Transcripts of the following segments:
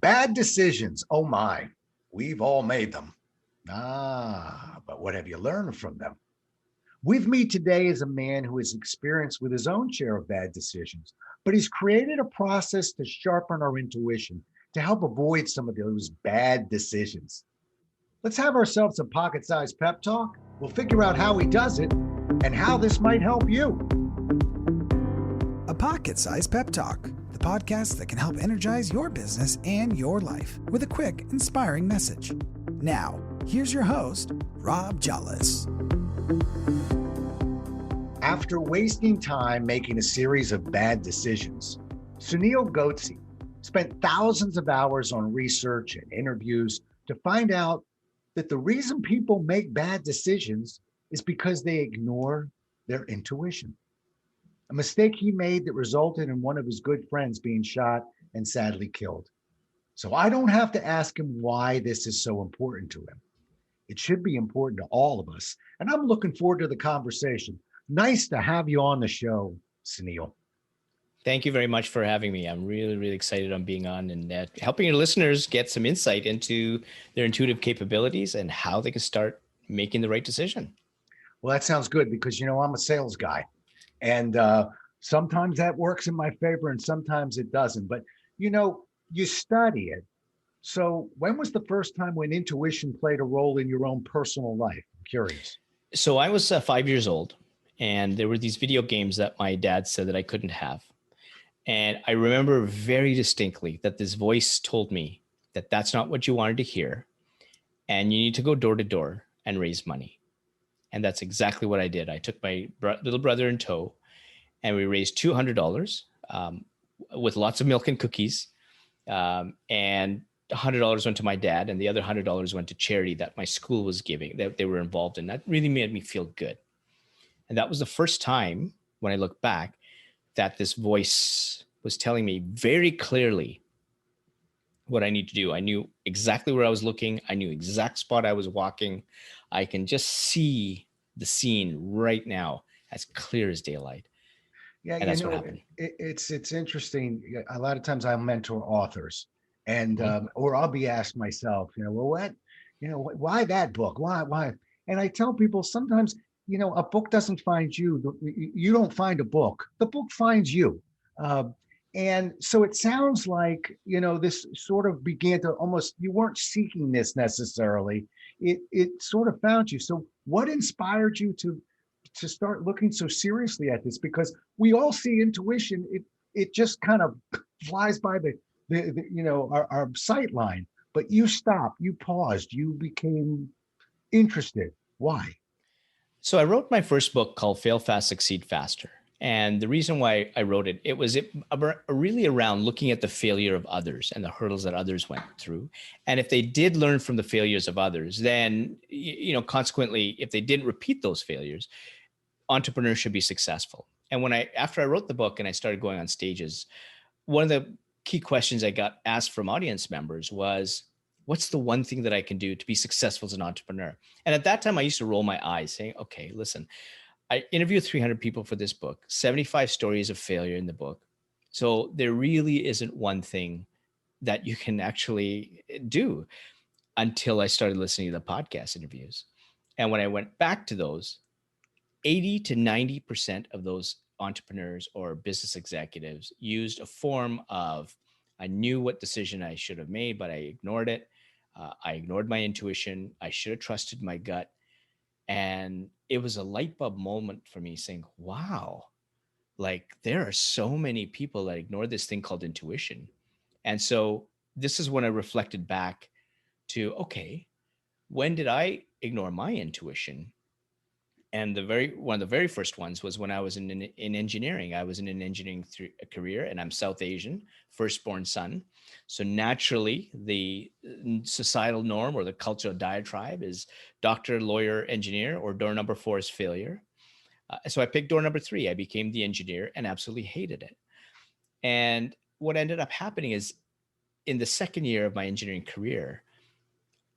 Bad decisions. Oh my, we've all made them. But what have you learned from them? With me today is a man who has experienced with his own share of bad decisions, but he's created a process to sharpen our intuition to help avoid some of those bad decisions. Let's have ourselves a pocket sized pep talk. We'll figure out how he does it and how this might help you. A Pocket Sized Pep Talk, the podcast that can help energize your business and your life with a quick, inspiring message. Now, here's your host, Rob Jollis. After wasting time making a series of bad decisions, Sunil Gotsi spent thousands of hours on research and interviews to find out that the reason people make bad decisions is because they ignore their intuition. A mistake he made that resulted in one of his good friends being shot and sadly killed. So I don't have to ask him why this is so important to him. It should be important to all of us. And I'm looking forward to the conversation. Nice to have you on the show, Sunil. Thank you very much for having me. I'm really, really excited on being on and helping your listeners get some insight into their intuitive capabilities and how they can start making the right decision. Well, that sounds good because, I'm a sales guy. And sometimes that works in my favor and sometimes it doesn't. But, you study it. So when was the first time when intuition played a role in your own personal life? I'm curious. So I was 5 years old and there were these video games that my dad said that I couldn't have. And I remember very distinctly that this voice told me that that's not what you wanted to hear. And you need to go door to door and raise money. And that's exactly what I did. I took my little brother in tow and we raised $200 with lots of milk and cookies. And $100 went to my dad and the other $100 went to charity that my school was giving, that they were involved in. That really made me feel good. And that was the first time when I look back that this voice was telling me very clearly what I need to do. I knew exactly where I was looking. I knew exact spot I was walking. I can just see the scene right now as clear as daylight. Yeah, and that's what happened. It's interesting. A lot of times I mentor authors and or I'll be asked myself, why that book? Why? And I tell people sometimes, a book doesn't find you. You don't find a book. The book finds you. And so it sounds like, this sort of began to almost, you weren't seeking this necessarily. It sort of found you. So what inspired you to start looking so seriously at this? Because we all see intuition. It just kind of flies by our sight line, but you stopped, you paused, you became interested. Why? So I wrote my first book called Fail Fast, Succeed Faster. And the reason why I wrote it, it was really around looking at the failure of others and the hurdles that others went through. And if they did learn from the failures of others, then, consequently, if they didn't repeat those failures, entrepreneurs should be successful. And after I wrote the book and I started going on stages, one of the key questions I got asked from audience members was, what's the one thing that I can do to be successful as an entrepreneur? And at that time, I used to roll my eyes saying, okay, listen, I interviewed 300 people for this book, 75 stories of failure in the book. So there really isn't one thing that you can actually do until I started listening to the podcast interviews. And when I went back to those, 80 to 90% of those entrepreneurs or business executives used a form of, I knew what decision I should have made, but I ignored it. I ignored my intuition. I should have trusted my gut. And it was a light bulb moment for me saying, wow, like there are so many people that ignore this thing called intuition. And so this is when I reflected back to, okay, when did I ignore my intuition? And one of the very first ones was when I was in engineering. I was in an engineering career, and I'm South Asian, firstborn son. So naturally, the societal norm or the cultural diatribe is doctor, lawyer, engineer, or door number 4 is failure. So I picked door number 3. I became the engineer and absolutely hated it. And what ended up happening is in the second year of my engineering career,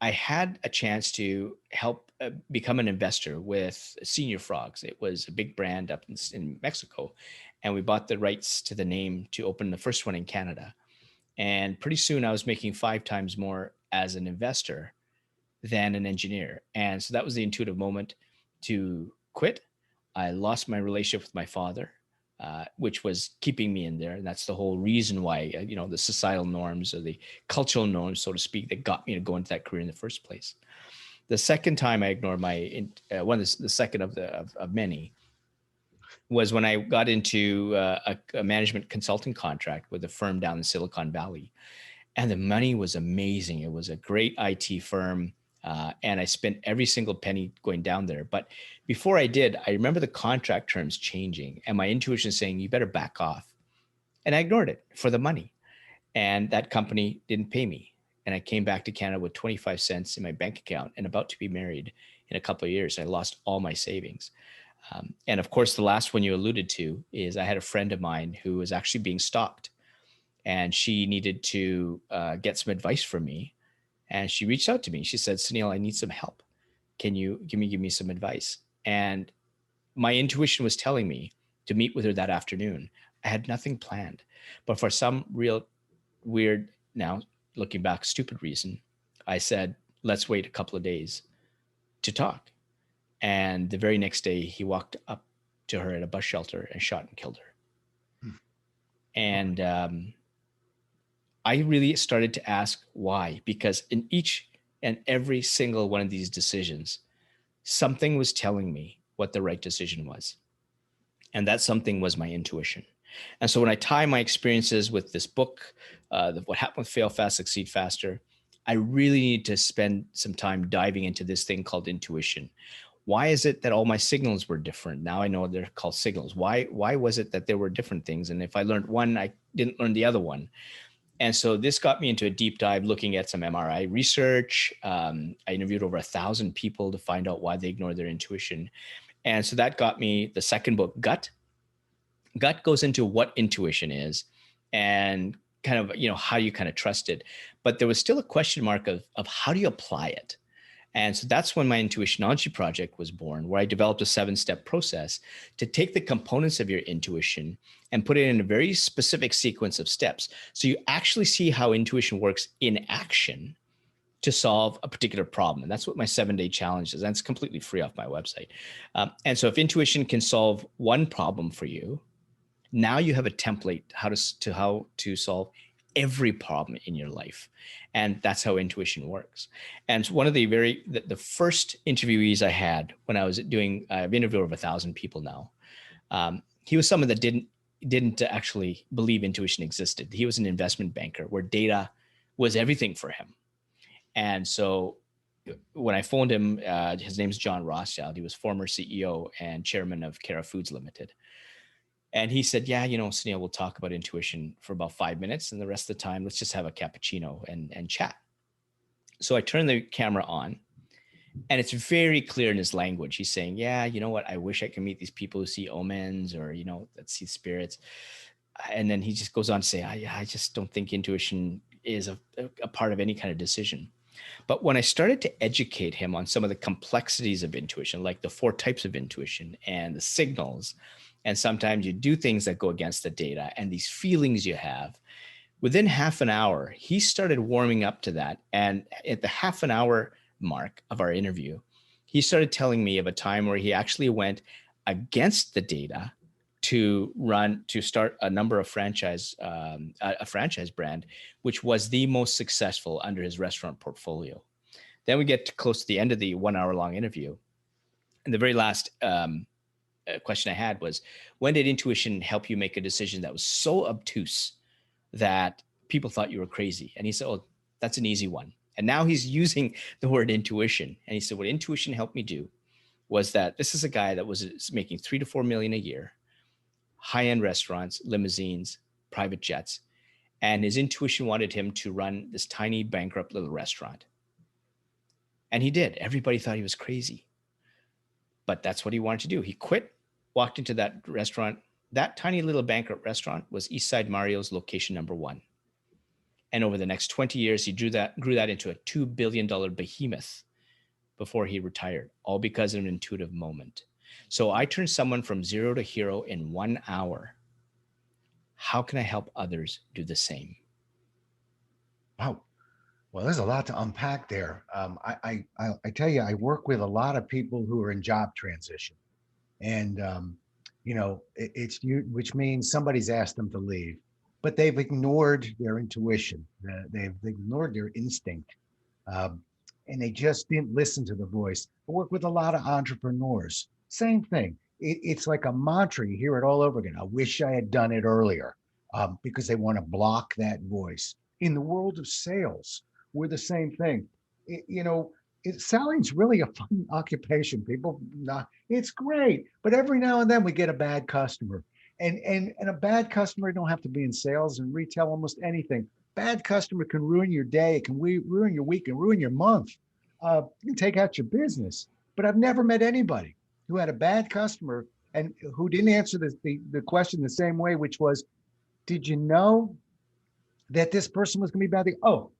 I had a chance to help become an investor with Senior Frogs. It was a big brand up in Mexico, and we bought the rights to the name to open the first one in Canada. And pretty soon I was making 5 times more as an investor than an engineer. And so that was the intuitive moment to quit. I lost my relationship with my father, which was keeping me in there. And that's the whole reason why, the societal norms or the cultural norms, so to speak, that got me to go into that career in the first place. The second time I ignored the second of many, was when I got into a management consulting contract with a firm down in Silicon Valley. And the money was amazing. It was a great IT firm. And I spent every single penny going down there. But before I did, I remember the contract terms changing and my intuition saying, you better back off. And I ignored it for the money. And that company didn't pay me. And I came back to Canada with 25 cents in my bank account and about to be married in a couple of years. I lost all my savings. And of course, the last one you alluded to is I had a friend of mine who was actually being stalked. And she needed to get some advice from me. And she reached out to me. She said, Sunil, I need some help. Can you give me some advice? And my intuition was telling me to meet with her that afternoon. I had nothing planned. But for some real weird, now looking back, stupid reason, I said, let's wait a couple of days to talk. And the very next day, he walked up to her at a bus shelter and shot and killed her. And I really started to ask why, because in each and every single one of these decisions, something was telling me what the right decision was. And that something was my intuition. And so when I tie my experiences with this book, What Happened with Fail Fast, Succeed Faster, I really need to spend some time diving into this thing called intuition. Why is it that all my signals were different? Now I know they're called signals. Why was it that there were different things? And if I learned one, I didn't learn the other one. And so this got me into a deep dive looking at some MRI research. I interviewed over 1,000 people to find out why they ignore their intuition. And so that got me the second book, Gut. Gut goes into what intuition is and kind of, how you kind of trust it. But there was still a question mark of how do you apply it? And so that's when my Intuitionology project was born, where I developed a 7-step process to take the components of your intuition and put it in a very specific sequence of steps. So you actually see how intuition works in action to solve a particular problem. And that's what my 7-day challenge is. And it's completely free off my website. And so if intuition can solve one problem for you, now you have a template how to solve every problem in your life. And that's how intuition works. And one of the first interviewees I had when I was I've interviewed over 1,000 people now. He was someone that didn't actually believe intuition existed. He was an investment banker where data was everything for him. And so when I phoned him, his name's John Rothschild. He was former CEO and chairman of Cara Foods Limited. And he said, yeah, Sunil, we'll talk about intuition for about 5 minutes. And the rest of the time, let's just have a cappuccino and chat. So I turned the camera on and it's very clear in his language. He's saying, yeah, you know what? I wish I could meet these people who see omens or, that see spirits. And then he just goes on to say, I just don't think intuition is a part of any kind of decision. But when I started to educate him on some of the complexities of intuition, like the 4 types of intuition and the signals, and sometimes you do things that go against the data and these feelings you have, within half an hour, he started warming up to that. And at the half an hour mark of our interview, he started telling me of a time where he actually went against the data to start a number of a franchise brand, which was the most successful under his restaurant portfolio. Then we get close to the end of the 1 hour long interview. And the very last question I had was, when did intuition help you make a decision that was so obtuse that people thought you were crazy? And he said, oh, that's an easy one. And now he's using the word intuition. And he said, what intuition helped me do was that this is a guy that was making $3 to $4 million a year, high-end restaurants, limousines, private jets. And his intuition wanted him to run this tiny bankrupt little restaurant. And he did. Everybody thought he was crazy. But that's what he wanted to do. He quit, walked into that restaurant. That tiny little bankrupt restaurant was Eastside Mario's location number 1. And over the next 20 years, he grew that into a $2 billion behemoth before he retired, all because of an intuitive moment. So I turned someone from zero to hero in 1 hour. How can I help others do the same? Wow. Well, there's a lot to unpack there. I tell you, I work with a lot of people who are in job transition, and it's you, which means somebody's asked them to leave, but they've ignored their intuition, they've ignored their instinct, um, and they just didn't listen to the voice. I work with a lot of entrepreneurs. Same thing. It's like a mantra. You hear it all over again. I wish I had done it earlier, because they want to block that voice. In the world of sales, we're the same thing. Selling's really a fun occupation. People, not, it's great, but every now and then we get a bad customer, and a bad customer don't have to be in sales and retail, almost anything. Bad customer can ruin your day, it can ruin your week, and ruin your month. You can take out your business. But I've never met anybody who had a bad customer and who didn't answer the question the same way, which was, did you know that this person was going to be bad? Oh,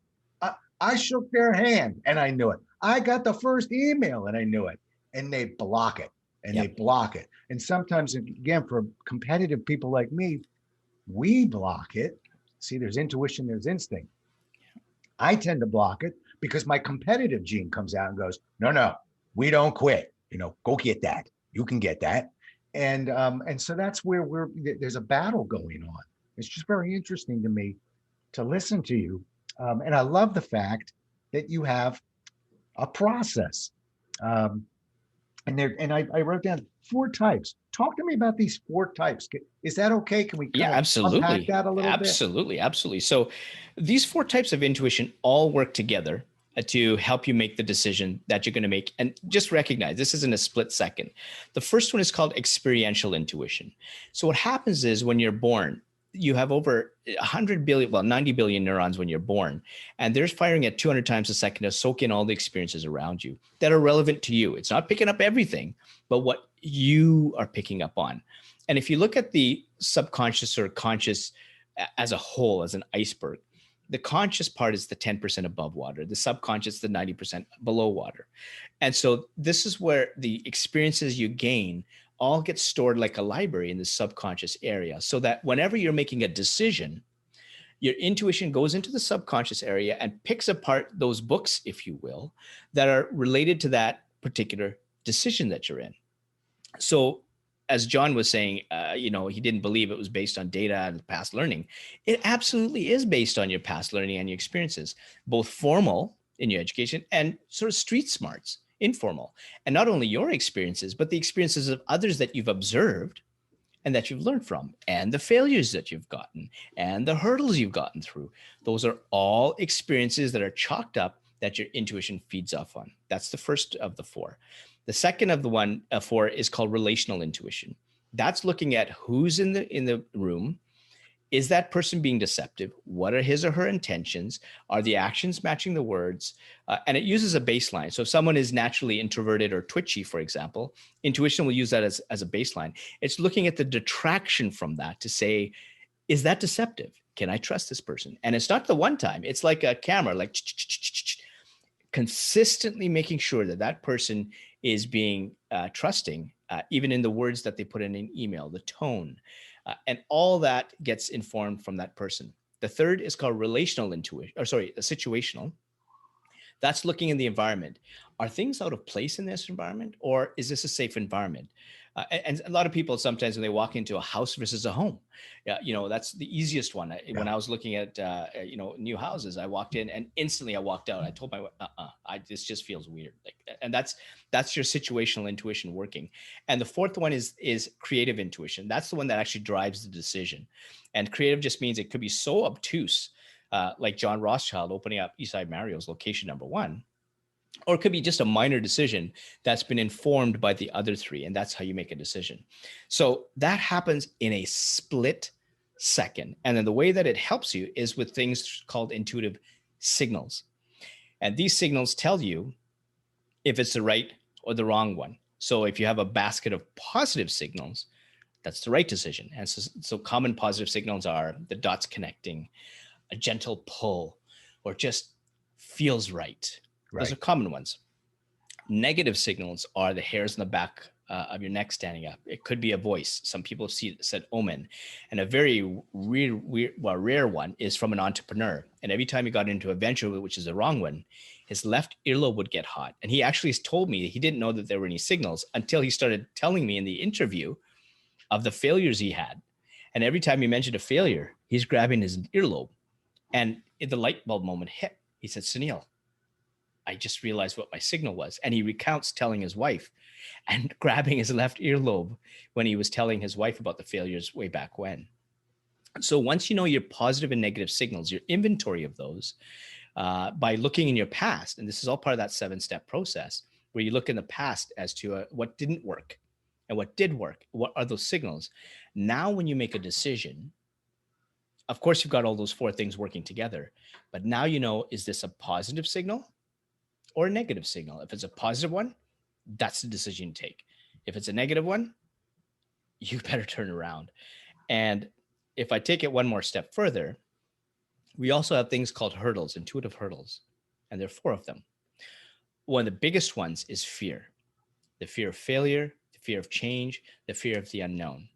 I shook their hand and I knew it. I got the first email and I knew it. And they block it and they block it. And sometimes, again, for competitive people like me, we block it. See, there's intuition, there's instinct. I tend to block it because my competitive gene comes out and goes, no, we don't quit. Go get that. You can get that. And so that's where there's a battle going on. It's just very interesting to me to listen to you. And I love the fact that you have a process. And I wrote down 4 types. Talk to me about these 4 types. Is that okay? Can we unpack that a little bit? Absolutely. So these 4 types of intuition all work together to help you make the decision that you're going to make. And just recognize this isn't a split second. The first one is called experiential intuition. So what happens is when you're born, you have over 100 billion, 90 billion neurons when you're born, and they're firing at 200 times a second to soak in all the experiences around you that are relevant to you. It's not picking up everything, but what you are picking up on. And if you look at the subconscious or conscious as a whole, as an iceberg, the conscious part is the 10% above water, the subconscious, the 90% below water. And so this is where the experiences you gain all get stored like a library in the subconscious area, so that whenever you're making a decision, your intuition goes into the subconscious area and picks apart those books, if you will, that are related to that particular decision that you're in. So as John was saying, he didn't believe it was based on data and past learning. It absolutely is based on your past learning and your experiences, both formal in your education and sort of street smarts, informal. And not only your experiences, but the experiences of others that you've observed and that you've learned from, and the failures that you've gotten, and the hurdles you've gotten through. Those are all experiences that are chalked up that your intuition feeds off on. That's the first of the 4. The second of the 4 is called relational intuition. That's looking at who's in the room. Is that person being deceptive? What are his or her intentions? Are the actions matching the words? And it uses a baseline. So if someone is naturally introverted or twitchy, for example, intuition will use that as a baseline. It's looking at the detraction from that to say, is that deceptive? Can I trust this person? And it's not the one time. It's like a camera, like consistently making sure that person is being trusting, even in the words that they put in an email, the tone. And all that gets informed from that person. The third is called relational intuition, situational. That's looking in the environment. Are things out of place in this environment, or is this a safe environment? And a lot of people sometimes when they walk into a house versus a home, that's the easiest one. When I was looking at, new houses, I walked in and instantly I walked out. I told my wife, this just feels weird. And that's your situational intuition working. And the fourth one is creative intuition. That's the one that actually drives the decision. And creative just means it could be so obtuse, like John Rothschild opening up Eastside Mario's location number 1. Or it could be just a minor decision that's been informed by the other 3. And that's how you make a decision. So that happens in a split second. And then the way that it helps you is with things called intuitive signals. And these signals tell you if it's the right or the wrong one. So if you have a basket of positive signals, that's the right decision. And so common positive signals are the dots connecting, a gentle pull, or just feels right. Those are common ones. Negative signals are the hairs on the back of your neck standing up. It could be a voice. Some people said omen, and a very rare one is from an entrepreneur. And every time he got into a venture, which is the wrong one, his left earlobe would get hot. And he actually told me he didn't know that there were any signals until he started telling me in the interview of the failures he had. And every time he mentioned a failure, he's grabbing his earlobe. And the light bulb moment hit. He said, Sunil, I just realized what my signal was. And he recounts telling his wife and grabbing his left earlobe when he was telling his wife about the failures way back when. So once you know your positive and negative signals, your inventory of those, by looking in your past, and this is all part of that 7-step process, where you look in the past as to what didn't work and what did work. What are those signals? Now, when you make a decision, of course, you've got all those 4 things working together, but now you know, is this a positive signal or a negative signal? If it's a positive one, that's the decision you take. If it's a negative one, you better turn around. And if I take it one more step further, we also have things called hurdles, intuitive hurdles, and there are 4 of them. One of the biggest ones is fear. The fear of failure, the fear of change, the fear of the unknown.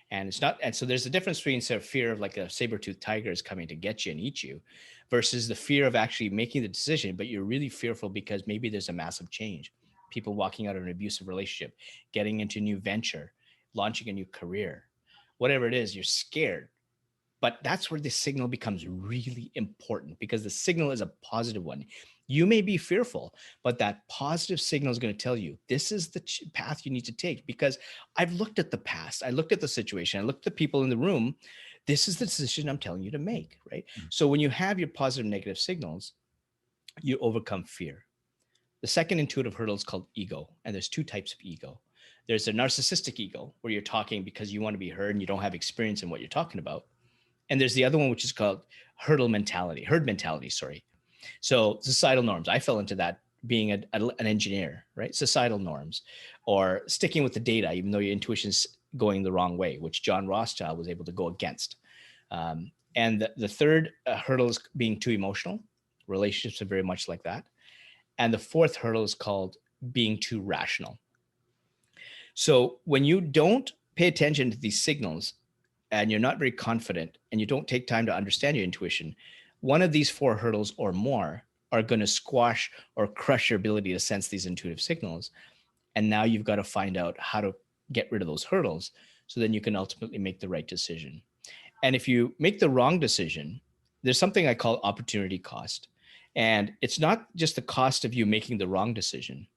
And it's not, and so there's a difference between sort of fear of like a saber-toothed tiger is coming to get you and eat you versus the fear of actually making the decision, but you're really fearful because maybe there's a massive change. People walking out of an abusive relationship, getting into a new venture, launching a new career, whatever it is, you're scared. But that's where the signal becomes really important because the signal is a positive one. You may be fearful, but that positive signal is going to tell you this is the path you need to take because I've looked at the past. I looked at the situation. I looked at the people in the room. This is the decision I'm telling you to make, right? Mm-hmm. So when you have your positive and negative signals, you overcome fear. The second intuitive hurdle is called ego. And there's 2 types of ego. There's a narcissistic ego where you're talking because you want to be heard and you don't have experience in what you're talking about. And there's the other one, which is called herd mentality. So societal norms. I fell into that being an engineer, right? Societal norms or sticking with the data, even though your intuition's going the wrong way, which John Rothschild was able to go against. And the third hurdle is being too emotional. Relationships are very much like that. And the 4th hurdle is called being too rational. So when you don't pay attention to these signals and you're not very confident and you don't take time to understand your intuition, one of these 4 hurdles or more are going to squash or crush your ability to sense these intuitive signals. And now you've got to find out how to get rid of those hurdles so then you can ultimately make the right decision. And if you make the wrong decision, there's something I call opportunity cost. And it's not just the cost of you making the wrong decision.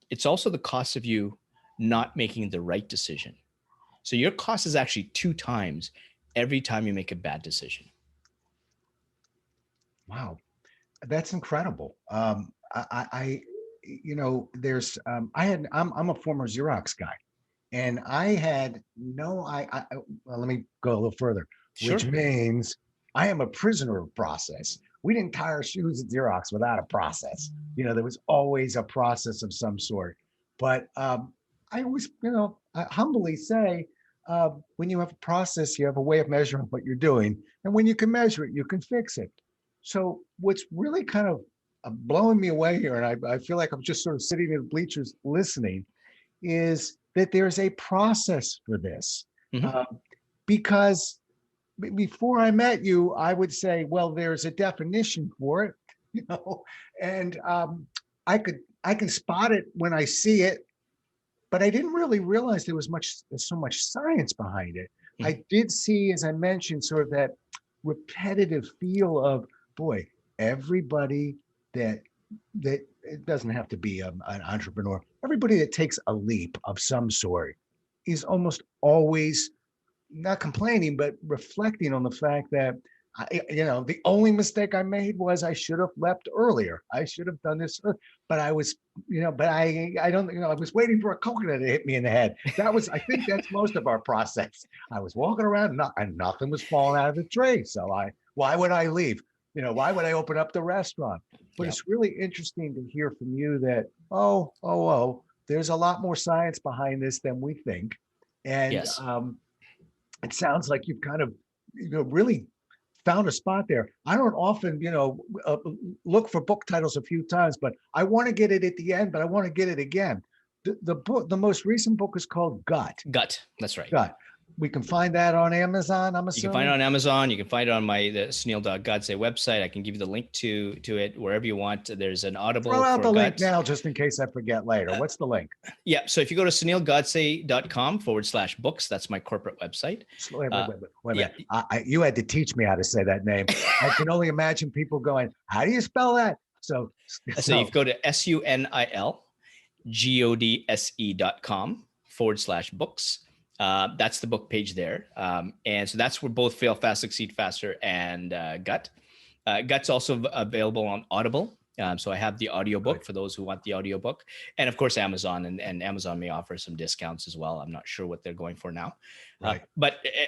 It's also the cost of you not making the right decision. So your cost is actually 2 times every time you make a bad decision. Wow, that's incredible. I there's, I'm a former Xerox guy, and I had well, let me go a little further, Sure. Which means I am a prisoner of process. We didn't tie our shoes at Xerox without a process. There was always a process of some sort. But I always, I humbly say, when you have a process, you have a way of measuring what you're doing. And when you can measure it, you can fix it. So what's really kind of blowing me away here, and I feel like I'm just sort of sitting in the bleachers listening, is that there's a process for this. Mm-hmm. Because before I met you, I would say, well, there's a definition for it, and I can spot it when I see it, but I didn't really realize there's so much science behind it. Mm-hmm. I did see, as I mentioned, sort of that repetitive feel of, boy, everybody that it doesn't have to be an entrepreneur. Everybody that takes a leap of some sort is almost always not complaining, but reflecting on the fact that, the only mistake I made was I should have leapt earlier. I should have done this, but I was, but I don't, I was waiting for a coconut to hit me in the head. I think that's most of our process. I was walking around and nothing was falling out of the tray. So why would I leave? Why would I open up the restaurant? But It's really interesting to hear from you that, there's a lot more science behind this than we think. And yes. It sounds like you've kind of, really found a spot there. I don't often, look for book titles a few times, but I want to get it at the end, but I want to get it again. the most recent book is called Gut. Gut. That's right. Gut. We can find that on Amazon, I'm You assuming? can find it on Amazon. You can find it on the Sunil.Godse website. I can give you the link to it wherever you want. There's an Audible Throw out for the Gut. link now, just in case I forget later. What's the link? Yeah. So if you go to sunilgodse.com/books, that's my corporate website. Wait a minute. You had to teach me how to say that name. I can only imagine people going, how do you spell that? So you go to sunilgodse.com/books. That's the book page there. And so that's where both Fail Fast, Succeed Faster and Gut. Gut's also available on Audible. So I have the audiobook for those who want the audiobook. And of course, Amazon and Amazon may offer some discounts as well. I'm not sure what they're going for now. Right.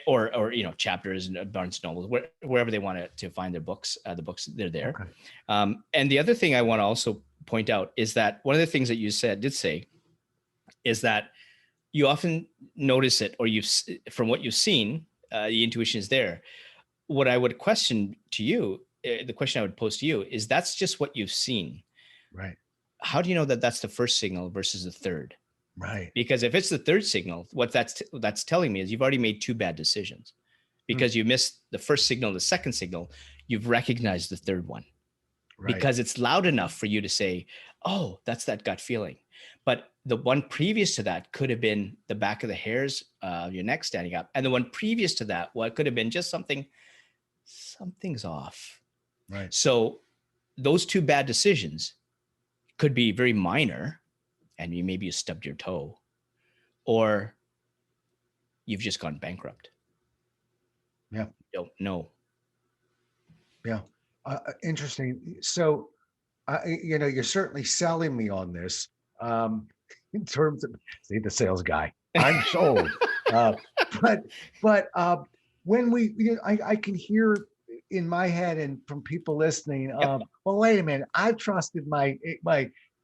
Or Chapters and Barnes Noble, wherever they want to find their books, the books, they're there. Okay. And the other thing I want to also point out is that one of the things that you did say is that you often notice it, or from what you've seen, the intuition is there. What I would question to you, the question I would pose to you is, that's just what you've seen. Right. How do you know that that's the first signal versus the third? Right. Because if it's the third signal, what that's telling me is you've already made two bad decisions, because you missed the first signal, the second signal, you've recognized the third one. Right. Because it's loud enough for you to say, oh, that's that gut feeling. But the one previous to that could have been the back of the hairs of your neck standing up. And the one previous to that, well, it could have been just something's off. Right. So those two bad decisions could be very minor, and maybe you stubbed your toe, or you've just gone bankrupt. Yeah. You don't know. Yeah. Interesting. So, you're certainly selling me on this. In terms of, see, the sales guy, I'm sold. But when I can hear in my head and from people listening, well, wait a minute, I've trusted my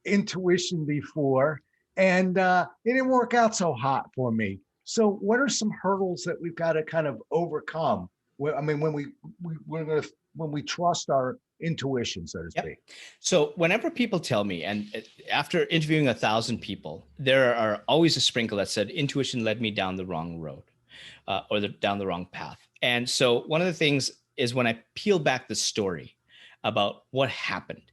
intuition before, and it didn't work out so hot for me. So what are some hurdles that we've got to kind of overcome? When we trust our intuition, so to speak. So whenever people tell me, and after interviewing 1,000 people, there are always a sprinkle that said intuition led me down the wrong road, or down the wrong path. And so one of the things is, when I peel back the story about what happened,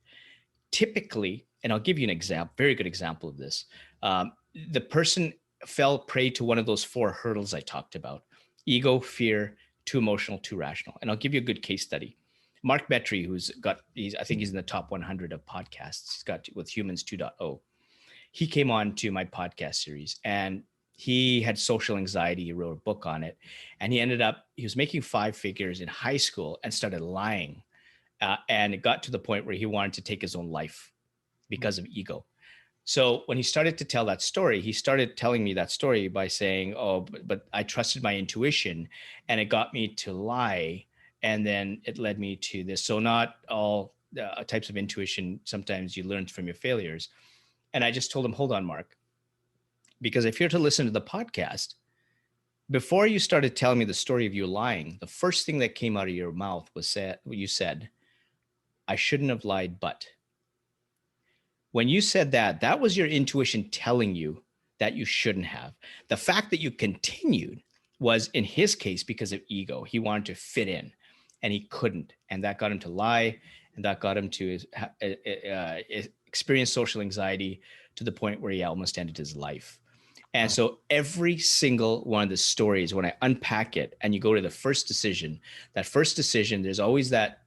typically, and I'll give you an example, very good example of this. The person fell prey to one of those 4 hurdles I talked about: ego, fear, too emotional, too rational. And I'll give you a good case study. Mark Betry, I think he's in the top 100 of podcasts. He's got with Humans 2.0. He came on to my podcast series, and he had social anxiety. He wrote a book on it, and he was making 5 figures in high school and started lying. And it got to the point where he wanted to take his own life because of ego. So when he started to tell that story, he started telling me that story by saying, oh, but I trusted my intuition, and it got me to lie. And then it led me to this. So not all types of intuition, sometimes you learn from your failures. And I just told him, hold on, Mark, because if you're to listen to the podcast, before you started telling me the story of you lying, the first thing that came out of your mouth was you said, I shouldn't have lied, but. When you said that was your intuition telling you that you shouldn't have. The fact that you continued was, in his case, because of ego. He wanted to fit in, and he couldn't. And that got him to lie, and that got him to experience social anxiety to the point where he almost ended his life. And so every single one of the stories, when I unpack it and you go to the first decision, there's always that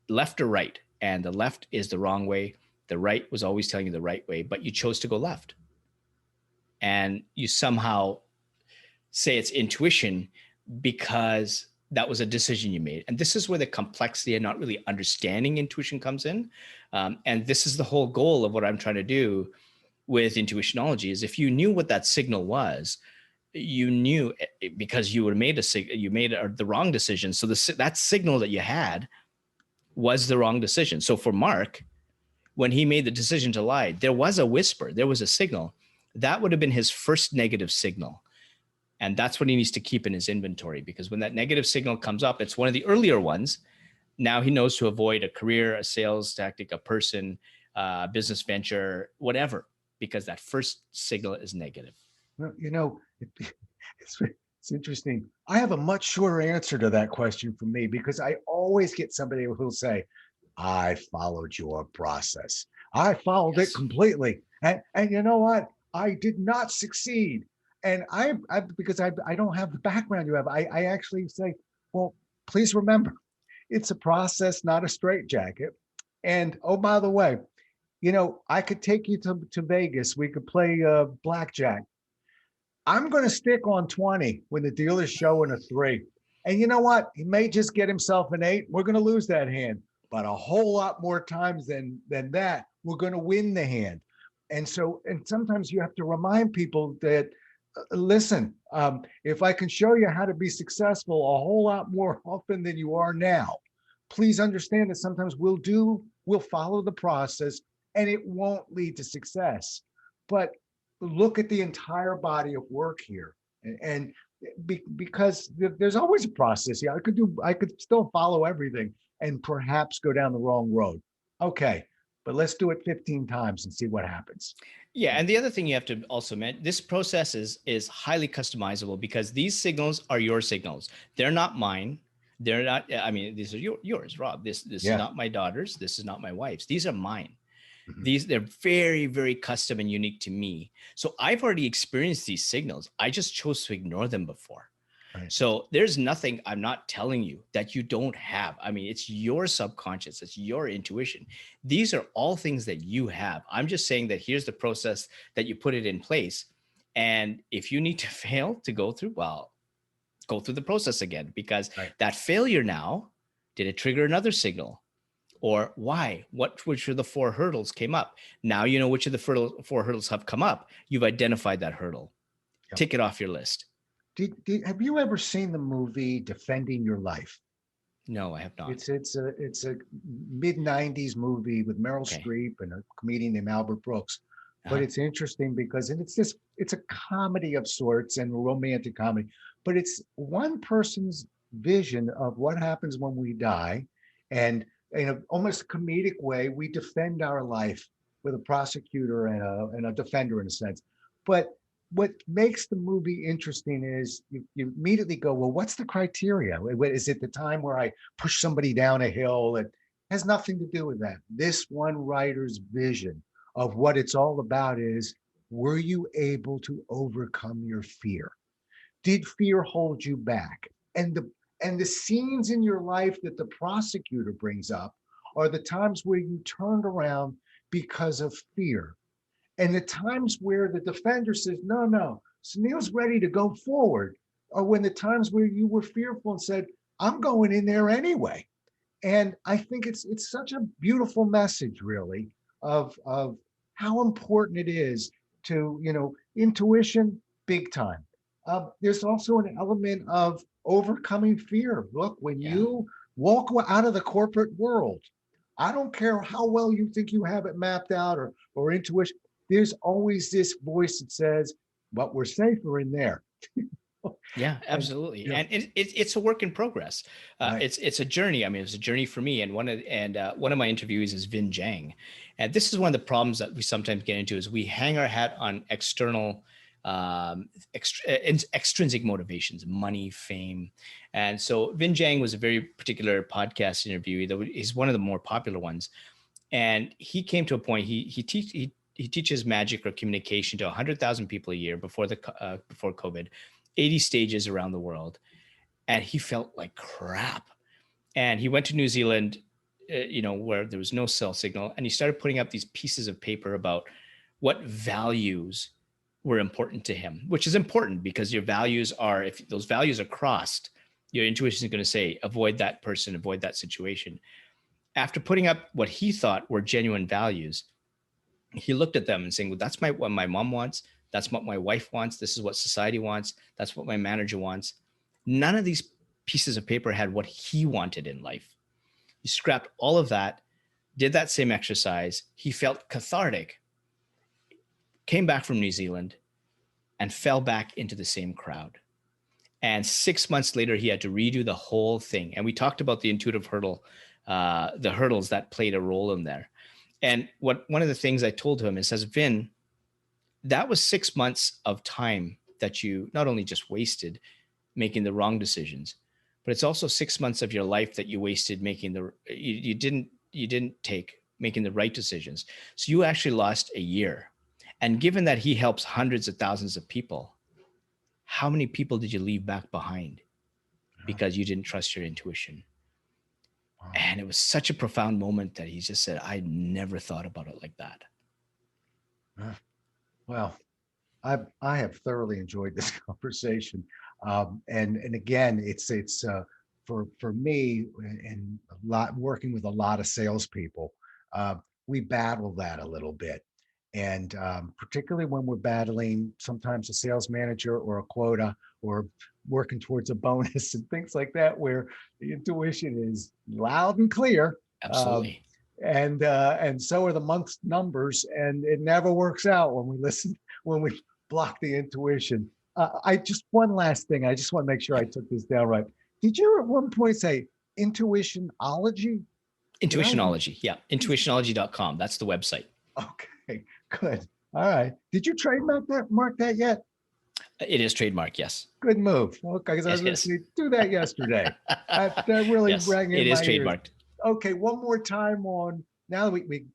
left or right, and the left is the wrong way. The right was always telling you the right way, but you chose to go left. And you somehow say it's intuition because that was a decision you made. And this is where the complexity and not really understanding intuition comes in. And this is the whole goal of what I'm trying to do with intuitionology, is if you knew what that signal was, you knew, because you would have made the wrong decision. So that signal that you had was the wrong decision. So for Mark, when he made the decision to lie, there was a whisper, there was a signal. That would have been his first negative signal. And that's what he needs to keep in his inventory, because when that negative signal comes up, it's one of the earlier ones. Now he knows to avoid a career, a sales tactic, a person, business venture, whatever. because that first signal is negative. Well, it's interesting. I have a much shorter answer to that question for me because I always get somebody who'll say, I followed your process. I followed it completely. And you know what? I did not succeed. And I because I don't have the background you have, I actually say, well, please remember, it's a process, not a straitjacket. And oh, by the way, I could take you to Vegas. We could play blackjack. I'm going to stick on 20 when the dealer's showing a 3. And you know what? He may just get himself an 8. We're going to lose that hand. But a whole lot more times than that, we're going to win the hand. And sometimes you have to remind people that, listen, if I can show you how to be successful a whole lot more often than you are now, please understand that sometimes we'll follow the process and it won't lead to success. But look at the entire body of work here. And because there's always a process. Yeah, I could still follow everything and perhaps go down the wrong road. Okay, but let's do it 15 times and see what happens. Yeah, and the other thing you have to also mention, this process is highly customizable because these signals are your signals. They're not mine. They're not, I mean, these are yours, Rob. This is not my daughter's. This is not my wife's. These are mine. Mm-hmm. They're very, very custom and unique to me. So I've already experienced these signals. I just chose to ignore them before. Right. So there's nothing I'm not telling you that you don't have. I mean, it's your subconscious, it's your intuition. These are all things that you have. I'm just saying that here's the process that you put it in place. And if you need to fail to go through, well, go through the process again, because that failure now, did it trigger another signal? Or why? Which of the 4 hurdles came up? Now you know which of the 4 hurdles have come up. You've identified that hurdle. Yep. Tick it off your list. Have you ever seen the movie Defending Your Life? No, I have not. It's a mid-90s movie with Meryl Streep and a comedian named Albert Brooks. But it's interesting because it's a comedy of sorts and a romantic comedy, but it's one person's vision of what happens when we die. And in a almost comedic way, we defend our life with a prosecutor and a defender in a sense. But what makes the movie interesting is you immediately go, well, what's the criteria? Is it the time where I push somebody down a hill? It has nothing to do with that. This one writer's vision of what it's all about is, were you able to overcome your fear? Did fear hold you back? And the scenes in your life that the prosecutor brings up are the times where you turned around because of fear. And the times where the defender says, no, Sunil's ready to go forward, are when the times where you were fearful and said, I'm going in there anyway. And I think it's such a beautiful message, really, of how important it is to, intuition, big time. There's also an element of overcoming fear. Look, when you walk out of the corporate world, I don't care how well you think you have it mapped out or intuition, there's always this voice that says, but we're safer in there. Yeah, absolutely. And it's a work in progress. It's a journey. I mean, it's a journey for me. And one of my interviewees is Vin Jang. And this is one of the problems that we sometimes get into is we hang our hat on external extrinsic motivations, money, fame. And so Vin Jang was a very particular podcast interviewee. He's one of the more popular ones. And he came to a point, he teaches magic or communication to 100,000 people a year before COVID, 80 stages around the world. And he felt like crap. And he went to New Zealand, where there was no cell signal. And he started putting up these pieces of paper about what values were important to him, which is important because your values are, if those values are crossed, your intuition is going to say, avoid that person, avoid that situation. After putting up what he thought were genuine values, he looked at them and saying, well, that's what my mom wants. That's what my wife wants. This is what society wants. That's what my manager wants. None of these pieces of paper had what he wanted in life. He scrapped all of that, did that same exercise. He felt cathartic, came back from New Zealand and fell back into the same crowd. And 6 months later, he had to redo the whole thing. And we talked about the intuitive hurdle, the hurdles that played a role in there. And one of the things I told him is, says, Vin, that was 6 months of time that you not only just wasted making the wrong decisions, but it's also 6 months of your life that you wasted making you didn't take making the right decisions. So you actually lost a year. And given that he helps hundreds of thousands of people, how many people did you leave back behind because you didn't trust your intuition? Wow. And it was such a profound moment that he just said, I never thought about it like that. Well, I have thoroughly enjoyed this conversation. And again, it's for me and a lot working with a lot of salespeople, we battle that a little bit. And particularly when we're battling sometimes a sales manager or a quota or working towards a bonus and things like that, where the intuition is loud and clear. Absolutely. And so are the month's numbers, and it never works out when we block the intuition. One last thing. I just want to make sure I took this down right. Did you at one point say intuitionology? Intuitionology. Yeah. Intuitionology.com. That's the website. Okay, good. All right. Did you trademark that yet? It is trademark. Yes. Good move. Okay. Because I was listening to that yesterday. That really rang in my ears. It is trademarked. Okay. One more time now that we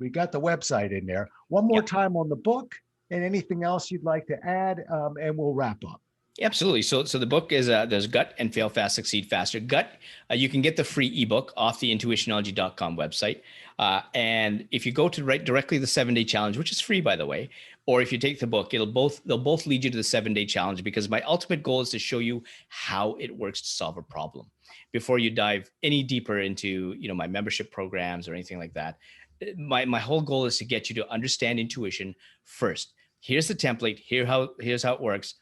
got the website in there. One more time on the book and anything else you'd like to add, and we'll wrap up. Absolutely. So the book is there's Gut and Fail Fast, Succeed Faster. Gut, you can get the free ebook off the intuitionology.com website. And if you go to directly the 7-day challenge, which is free, by the way, or if you take the book, they'll both lead you to the 7-day challenge, because my ultimate goal is to show you how it works to solve a problem before you dive any deeper into, my membership programs or anything like that. My whole goal is to get you to understand intuition first. Here's the template. Here's how it works.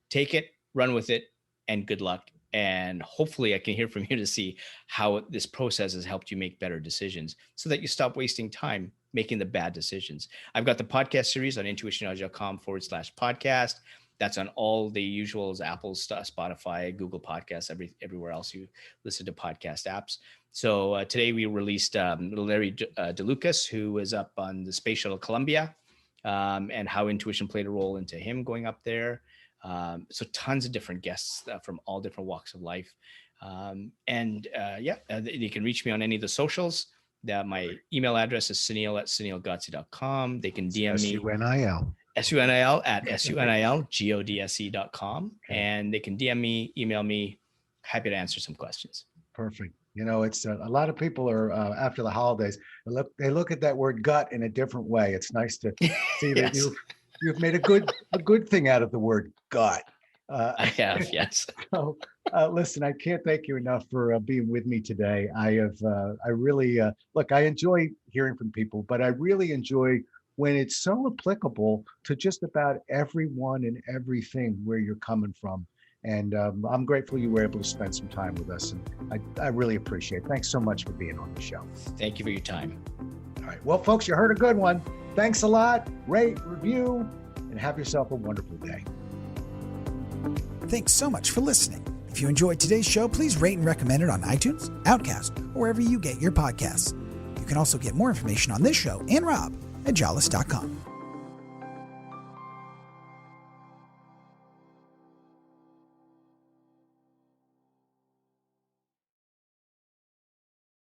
Take it, run with it, and good luck. And hopefully I can hear from you to see how this process has helped you make better decisions so that you stop wasting time making the bad decisions. I've got the podcast series on intuitionology.com/podcast. That's on all the usuals, Apple, Spotify, Google Podcasts, everywhere else you listen to podcast apps. So today we released Larry DeLucas, who was up on the Space Shuttle Columbia, and how intuition played a role into him going up there. So tons of different guests from all different walks of life. They can reach me on any of the socials. My email address is sunil@sunilgodsey.com. They can DM me. SUNIL at SUNILGODSE.com. And they can DM me, email me. Happy to answer some questions. Perfect. It's a lot of people are after the holidays. They look at that word gut in a different way. It's nice to see that you've made a good thing out of the word gut. I have, yes. So, listen, I can't thank you enough for being with me today. I really I enjoy hearing from people, but I really enjoy when it's so applicable to just about everyone and everything where you're coming from. And I'm grateful you were able to spend some time with us, and I really appreciate it. Thanks so much for being on the show. Thank you for your time. All right. Well, folks, you heard a good one. Thanks a lot. Rate, review, and have yourself a wonderful day. Thanks so much for listening. If you enjoyed today's show, please rate and recommend it on iTunes, Outcast, or wherever you get your podcasts. You can also get more information on this show and Rob at jollis.com.